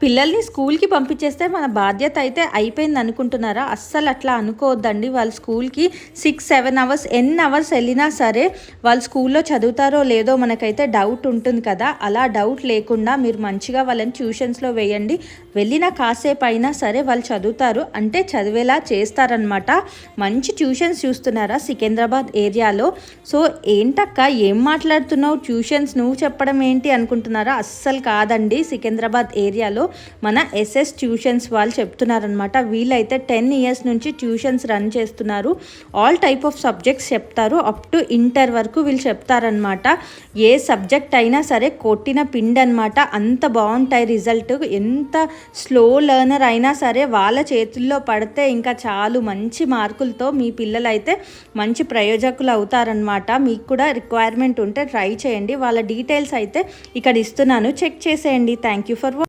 పిల్లల్ని స్కూల్కి పంపించేస్తే మన బాధ్యత అయితే అయిపోయింది అనుకుంటున్నారా? అస్సలు అట్లా అనుకోవద్దండి. వాళ్ళు స్కూల్కి 6-7 అవర్స్ ఎన్ని అవర్స్ వెళ్ళినా సరే వాళ్ళు స్కూల్లో చదువుతారో లేదో మనకైతే డౌట్ ఉంటుంది కదా. అలా డౌట్ లేకుండా మీరు మంచిగా వాళ్ళని ట్యూషన్స్లో వేయండి. వెళ్ళిన కాసేపు అయినా సరే వాళ్ళు చదువుతారు, అంటే చదివేలా చేస్తారనమాట. మంచి ట్యూషన్స్ చూస్తున్నారా సికింద్రాబాద్ ఏరియాలో? సో ఏంటక్క ఏం మాట్లాడుతున్నావు, ట్యూషన్స్ నువ్వు చెప్పడం ఏంటి అనుకుంటున్నారా? అస్సలు కాదండి. సికింద్రాబాద్ ఏరియాలో మన ఎస్ఎస్ ట్యూషన్స్ వాళ్ళు చెప్తున్నారనమాట. వీళ్ళైతే 10 ఇయర్స్ నుంచి ట్యూషన్స్ రన్ చేస్తున్నారు. ఆల్ టైప్ ఆఫ్ సబ్జెక్ట్స్ చెప్తారు, అప్ టు ఇంటర్ వరకు వీళ్ళు చెప్తారనమాట. ఏ సబ్జెక్ట్ అయినా సరే కొట్టిన పిండి అనమాట. అంత బాగుంటాయి రిజల్ట్. ఎంత స్లో లెర్నర్ అయినా సరే వాళ్ళ చేతుల్లో పడితే ఇంకా చాలు, మంచి మార్కులతో మీ పిల్లలు అయితే మంచి ప్రయోజకులు అవుతారనమాట. మీకు కూడా రిక్వైర్మెంట్ ఉంటే ట్రై చేయండి. వాళ్ళ డీటెయిల్స్ అయితే ఇక్కడ ఇస్తున్నాను, చెక్ చేసేయండి. Thank you for